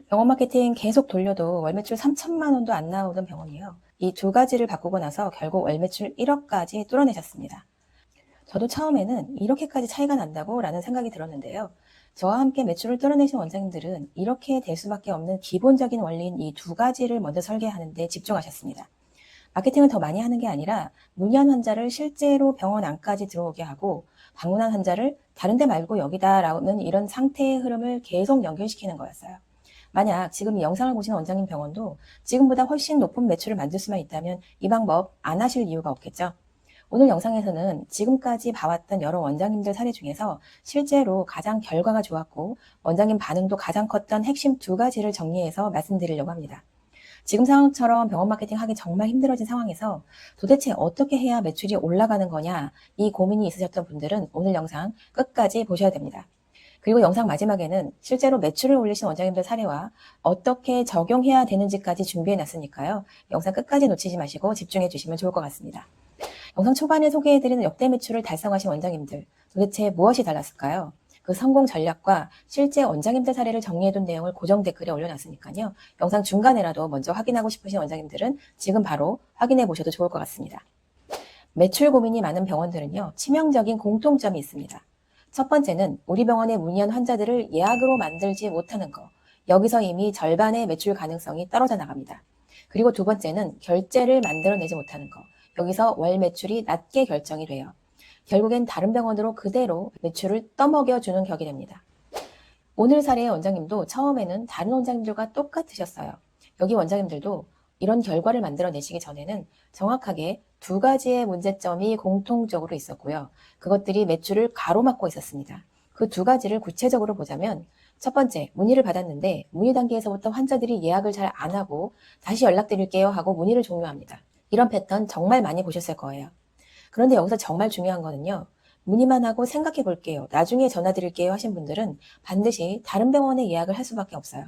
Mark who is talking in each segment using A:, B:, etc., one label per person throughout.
A: 병원 마케팅 계속 돌려도 월 매출 3천만 원도 안 나오던 병원이에요. 이 두 가지를 바꾸고 나서 결국 월 매출 1억까지 뚫어내셨습니다. 저도 처음에는 이렇게까지 차이가 난다고 라는 생각이 들었는데요. 저와 함께 매출을 뚫어내신 원장님들은 이렇게 될 수밖에 없는 기본적인 원리인 이 두 가지를 먼저 설계하는 데 집중하셨습니다. 마케팅을 더 많이 하는 게 아니라 문의한 환자를 실제로 병원 안까지 들어오게 하고 방문한 환자를 다른 데 말고 여기다라는 이런 상태의 흐름을 계속 연결시키는 거였어요. 만약 지금 이 영상을 보시는 원장님 병원도 지금보다 훨씬 높은 매출을 만들 수만 있다면 이 방법 안 하실 이유가 없겠죠. 오늘 영상에서는 지금까지 봐왔던 여러 원장님들 사례 중에서 실제로 가장 결과가 좋았고 원장님 반응도 가장 컸던 핵심 두 가지를 정리해서 말씀드리려고 합니다. 지금 상황처럼 병원 마케팅 하기 정말 힘들어진 상황에서 도대체 어떻게 해야 매출이 올라가는 거냐, 이 고민이 있으셨던 분들은 오늘 영상 끝까지 보셔야 됩니다. 그리고 영상 마지막에는 실제로 매출을 올리신 원장님들 사례와 어떻게 적용해야 되는지까지 준비해 놨으니까요. 영상 끝까지 놓치지 마시고 집중해 주시면 좋을 것 같습니다. 영상 초반에 소개해드리는 역대 매출을 달성하신 원장님들, 도대체 무엇이 달랐을까요? 그 성공 전략과 실제 원장님들 사례를 정리해둔 내용을 고정 댓글에 올려놨으니까요. 영상 중간에라도 먼저 확인하고 싶으신 원장님들은 지금 바로 확인해 보셔도 좋을 것 같습니다. 매출 고민이 많은 병원들은요, 치명적인 공통점이 있습니다. 첫 번째는 우리 병원에 문의한 환자들을 예약으로 만들지 못하는 거. 여기서 이미 절반의 매출 가능성이 떨어져 나갑니다. 그리고 두 번째는 결제를 만들어내지 못하는 거. 여기서 월 매출이 낮게 결정이 돼요. 결국엔 다른 병원으로 그대로 매출을 떠먹여주는 격이 됩니다. 오늘 사례의 원장님도 처음에는 다른 원장님들과 똑같으셨어요. 여기 원장님들도 이런 결과를 만들어내시기 전에는 정확하게 두 가지의 문제점이 공통적으로 있었고요. 그것들이 매출을 가로막고 있었습니다. 그 두 가지를 구체적으로 보자면 첫 번째, 문의를 받았는데 문의 단계에서부터 환자들이 예약을 잘 안 하고 다시 연락드릴게요 하고 문의를 종료합니다. 이런 패턴 정말 많이 보셨을 거예요. 그런데 여기서 정말 중요한 거는요. 문의만 하고 생각해 볼게요. 나중에 전화 드릴게요 하신 분들은 반드시 다른 병원에 예약을 할 수밖에 없어요.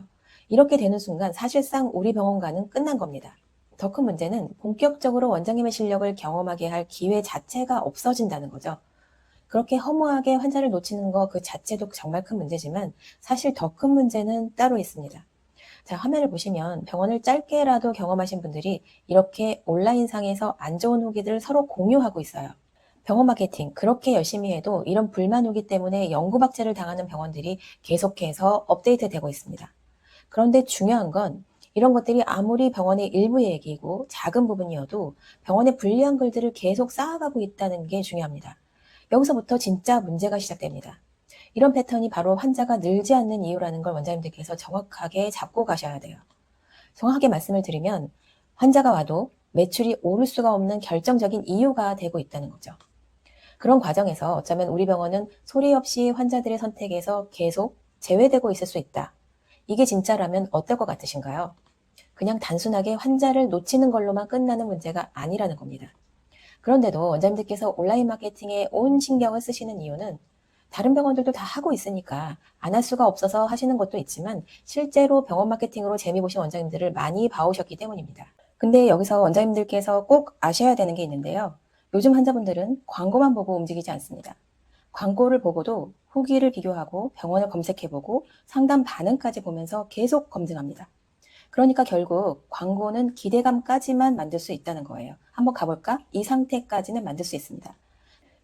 A: 이렇게 되는 순간 사실상 우리 병원과는 끝난 겁니다. 더 큰 문제는 본격적으로 원장님의 실력을 경험하게 할 기회 자체가 없어진다는 거죠. 그렇게 허무하게 환자를 놓치는 거 그 자체도 정말 큰 문제지만 사실 더 큰 문제는 따로 있습니다. 자, 화면을 보시면 병원을 짧게라도 경험하신 분들이 이렇게 온라인상에서 안 좋은 후기들을 서로 공유하고 있어요. 병원 마케팅 그렇게 열심히 해도 이런 불만 후기 때문에 영구박제를 당하는 병원들이 계속해서 업데이트되고 있습니다. 그런데 중요한 건 이런 것들이 아무리 병원의 일부의 얘기이고 작은 부분이어도 병원의 불리한 글들을 계속 쌓아가고 있다는 게 중요합니다. 여기서부터 진짜 문제가 시작됩니다. 이런 패턴이 바로 환자가 늘지 않는 이유라는 걸 원장님들께서 정확하게 잡고 가셔야 돼요. 정확하게 말씀을 드리면 환자가 와도 매출이 오를 수가 없는 결정적인 이유가 되고 있다는 거죠. 그런 과정에서 어쩌면 우리 병원은 소리 없이 환자들의 선택에서 계속 제외되고 있을 수 있다. 이게 진짜라면 어떨 것 같으신가요? 그냥 단순하게 환자를 놓치는 걸로만 끝나는 문제가 아니라는 겁니다. 그런데도 원장님들께서 온라인 마케팅에 온 신경을 쓰시는 이유는 다른 병원들도 다 하고 있으니까 안 할 수가 없어서 하시는 것도 있지만 실제로 병원 마케팅으로 재미 보신 원장님들을 많이 봐오셨기 때문입니다. 근데 여기서 원장님들께서 꼭 아셔야 되는 게 있는데요. 요즘 환자분들은 광고만 보고 움직이지 않습니다. 광고를 보고도 후기를 비교하고 병원을 검색해보고 상담 반응까지 보면서 계속 검증합니다. 그러니까 결국 광고는 기대감까지만 만들 수 있다는 거예요. 한번 가볼까? 이 상태까지는 만들 수 있습니다.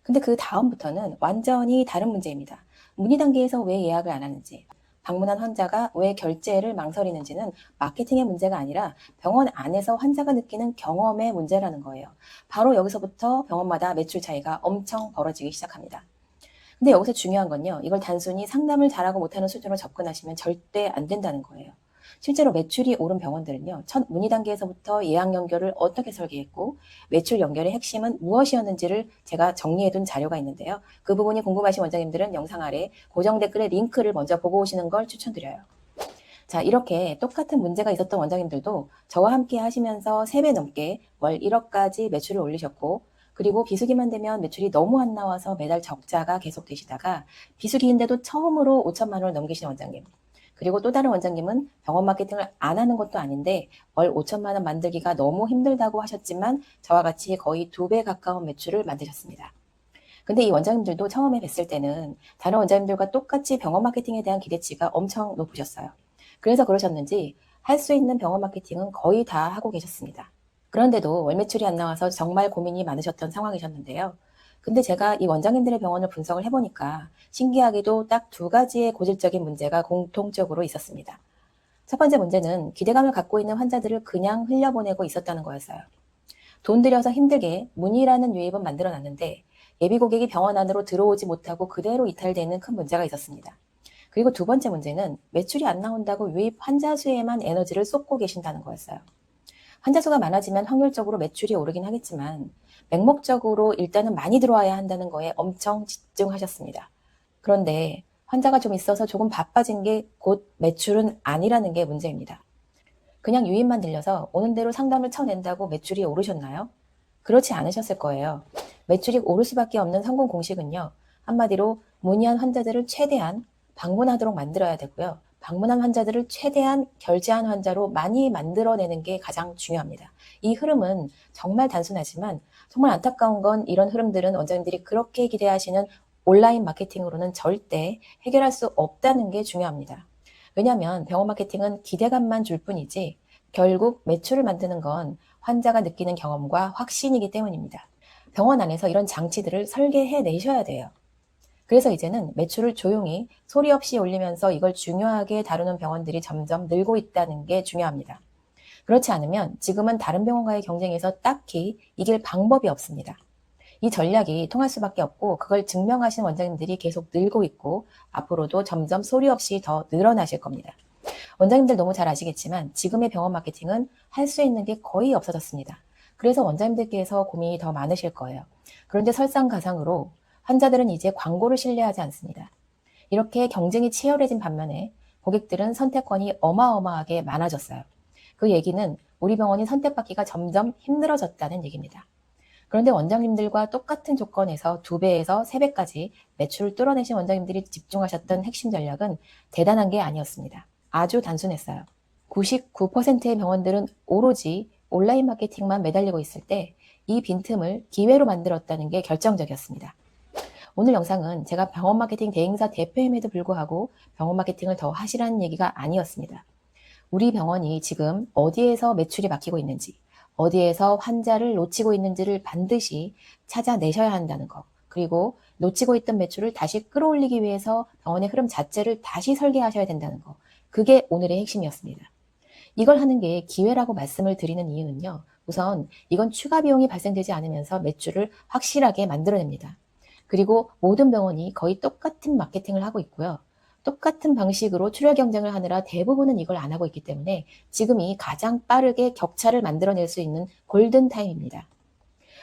A: 근데 그 다음부터는 완전히 다른 문제입니다. 문의 단계에서 왜 예약을 안 하는지, 방문한 환자가 왜 결제를 망설이는지는 마케팅의 문제가 아니라 병원 안에서 환자가 느끼는 경험의 문제라는 거예요. 바로 여기서부터 병원마다 매출 차이가 엄청 벌어지기 시작합니다. 근데 여기서 중요한 건요. 이걸 단순히 상담을 잘하고 못하는 수준으로 접근하시면 절대 안 된다는 거예요. 실제로 매출이 오른 병원들은요. 첫 문의 단계에서부터 예약 연결을 어떻게 설계했고 매출 연결의 핵심은 무엇이었는지를 제가 정리해둔 자료가 있는데요. 그 부분이 궁금하신 원장님들은 영상 아래 고정 댓글의 링크를 먼저 보고 오시는 걸 추천드려요. 자, 이렇게 똑같은 문제가 있었던 원장님들도 저와 함께 하시면서 3배 넘게 월 1억까지 매출을 올리셨고 그리고 비수기만 되면 매출이 너무 안 나와서 매달 적자가 계속되시다가 비수기인데도 처음으로 5천만 원을 넘기신 원장님. 그리고 또 다른 원장님은 병원 마케팅을 안 하는 것도 아닌데 월 5천만 원 만들기가 너무 힘들다고 하셨지만 저와 같이 거의 2배 가까운 매출을 만드셨습니다. 근데 이 원장님들도 처음에 뵀을 때는 다른 원장님들과 똑같이 병원 마케팅에 대한 기대치가 엄청 높으셨어요. 그래서 그러셨는지 할 수 있는 병원 마케팅은 거의 다 하고 계셨습니다. 그런데도 월 매출이 안 나와서 정말 고민이 많으셨던 상황이셨는데요. 근데 제가 이 원장님들의 병원을 분석을 해보니까 신기하게도 딱 두 가지의 고질적인 문제가 공통적으로 있었습니다. 첫 번째 문제는 기대감을 갖고 있는 환자들을 그냥 흘려보내고 있었다는 거였어요. 돈 들여서 힘들게 문의라는 유입은 만들어놨는데 예비 고객이 병원 안으로 들어오지 못하고 그대로 이탈되는 큰 문제가 있었습니다. 그리고 두 번째 문제는 매출이 안 나온다고 유입 환자 수에만 에너지를 쏟고 계신다는 거였어요. 환자 수가 많아지면 확률적으로 매출이 오르긴 하겠지만 맹목적으로 일단은 많이 들어와야 한다는 거에 엄청 집중하셨습니다. 그런데 환자가 좀 있어서 조금 바빠진 게 곧 매출은 아니라는 게 문제입니다. 그냥 유입만 들려서 오는 대로 상담을 쳐낸다고 매출이 오르셨나요? 그렇지 않으셨을 거예요. 매출이 오를 수밖에 없는 성공 공식은요. 한마디로 문의한 환자들을 최대한 방문하도록 만들어야 되고요. 방문한 환자들을 최대한 결제한 환자로 많이 만들어내는 게 가장 중요합니다. 이 흐름은 정말 단순하지만 정말 안타까운 건 이런 흐름들은 원장님들이 그렇게 기대하시는 온라인 마케팅으로는 절대 해결할 수 없다는 게 중요합니다. 왜냐하면 병원 마케팅은 기대감만 줄 뿐이지 결국 매출을 만드는 건 환자가 느끼는 경험과 확신이기 때문입니다. 병원 안에서 이런 장치들을 설계해 내셔야 돼요. 그래서 이제는 매출을 조용히 소리 없이 올리면서 이걸 중요하게 다루는 병원들이 점점 늘고 있다는 게 중요합니다. 그렇지 않으면 지금은 다른 병원과의 경쟁에서 딱히 이길 방법이 없습니다. 이 전략이 통할 수밖에 없고 그걸 증명하신 원장님들이 계속 늘고 있고 앞으로도 점점 소리 없이 더 늘어나실 겁니다. 원장님들 너무 잘 아시겠지만 지금의 병원 마케팅은 할 수 있는 게 거의 없어졌습니다. 그래서 원장님들께서 고민이 더 많으실 거예요. 그런데 설상가상으로 환자들은 이제 광고를 신뢰하지 않습니다. 이렇게 경쟁이 치열해진 반면에 고객들은 선택권이 어마어마하게 많아졌어요. 그 얘기는 우리 병원이 선택받기가 점점 힘들어졌다는 얘기입니다. 그런데 원장님들과 똑같은 조건에서 2배에서 3배까지 매출을 뚫어내신 원장님들이 집중하셨던 핵심 전략은 대단한 게 아니었습니다. 아주 단순했어요. 99%의 병원들은 오로지 온라인 마케팅만 매달리고 있을 때 이 빈틈을 기회로 만들었다는 게 결정적이었습니다. 오늘 영상은 제가 병원 마케팅 대행사 대표임에도 불구하고 병원 마케팅을 더 하시라는 얘기가 아니었습니다. 우리 병원이 지금 어디에서 매출이 막히고 있는지, 어디에서 환자를 놓치고 있는지를 반드시 찾아내셔야 한다는 거. 그리고 놓치고 있던 매출을 다시 끌어올리기 위해서 병원의 흐름 자체를 다시 설계하셔야 된다는 거. 그게 오늘의 핵심이었습니다. 이걸 하는 게 기회라고 말씀을 드리는 이유는요. 우선 이건 추가 비용이 발생되지 않으면서 매출을 확실하게 만들어냅니다. 그리고 모든 병원이 거의 똑같은 마케팅을 하고 있고요. 똑같은 방식으로 출혈 경쟁을 하느라 대부분은 이걸 안 하고 있기 때문에 지금이 가장 빠르게 격차를 만들어낼 수 있는 골든타임입니다.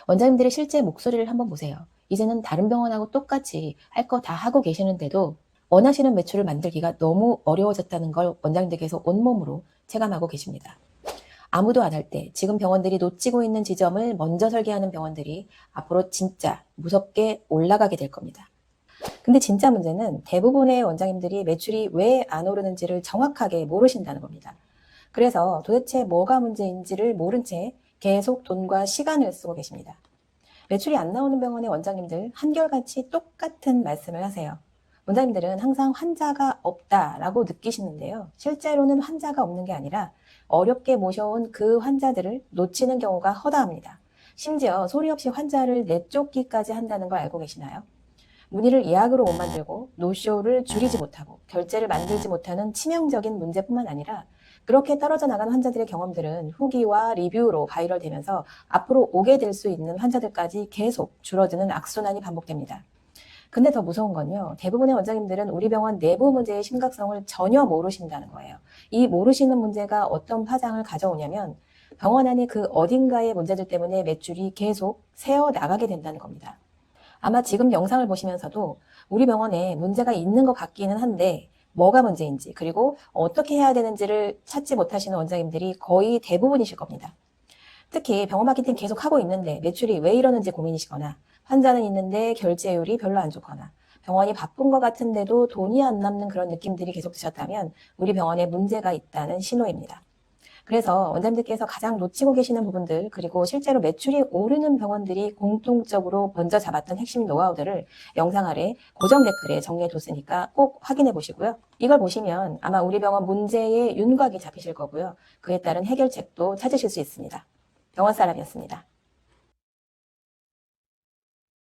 A: 원장님들의 실제 목소리를 한번 보세요. 이제는 다른 병원하고 똑같이 할 거 다 하고 계시는데도 원하시는 매출을 만들기가 너무 어려워졌다는 걸 원장님들께서 온몸으로 체감하고 계십니다. 아무도 안 할 때 지금 병원들이 놓치고 있는 지점을 먼저 설계하는 병원들이 앞으로 진짜 무섭게 올라가게 될 겁니다. 근데 진짜 문제는 대부분의 원장님들이 매출이 왜 안 오르는지를 정확하게 모르신다는 겁니다. 그래서 도대체 뭐가 문제인지를 모른 채 계속 돈과 시간을 쓰고 계십니다. 매출이 안 나오는 병원의 원장님들 한결같이 똑같은 말씀을 하세요. 원장님들은 항상 환자가 없다라고 느끼시는데요. 실제로는 환자가 없는 게 아니라 어렵게 모셔온 그 환자들을 놓치는 경우가 허다합니다. 심지어 소리 없이 환자를 내쫓기까지 한다는 걸 알고 계시나요? 문의를 예약으로 못 만들고 노쇼를 줄이지 못하고 결제를 만들지 못하는 치명적인 문제뿐만 아니라 그렇게 떨어져 나간 환자들의 경험들은 후기와 리뷰로 바이럴되면서 앞으로 오게 될 수 있는 환자들까지 계속 줄어드는 악순환이 반복됩니다. 근데 더 무서운 건요. 대부분의 원장님들은 우리 병원 내부 문제의 심각성을 전혀 모르신다는 거예요. 이 모르시는 문제가 어떤 파장을 가져오냐면 병원 안에 그 어딘가의 문제들 때문에 매출이 계속 새어 나가게 된다는 겁니다. 아마 지금 영상을 보시면서도 우리 병원에 문제가 있는 것 같기는 한데 뭐가 문제인지 그리고 어떻게 해야 되는지를 찾지 못하시는 원장님들이 거의 대부분이실 겁니다. 특히 병원 마케팅 계속 하고 있는데 매출이 왜 이러는지 고민이시거나 환자는 있는데 결제율이 별로 안 좋거나 병원이 바쁜 것 같은데도 돈이 안 남는 그런 느낌들이 계속 드셨다면 우리 병원에 문제가 있다는 신호입니다. 그래서 원장님들께서 가장 놓치고 계시는 부분들, 그리고 실제로 매출이 오르는 병원들이 공통적으로 먼저 잡았던 핵심 노하우들을 영상 아래 고정 댓글에 정리해 뒀으니까 꼭 확인해 보시고요. 이걸 보시면 아마 우리 병원 문제의 윤곽이 잡히실 거고요. 그에 따른 해결책도 찾으실 수 있습니다. 병원 사람이었습니다.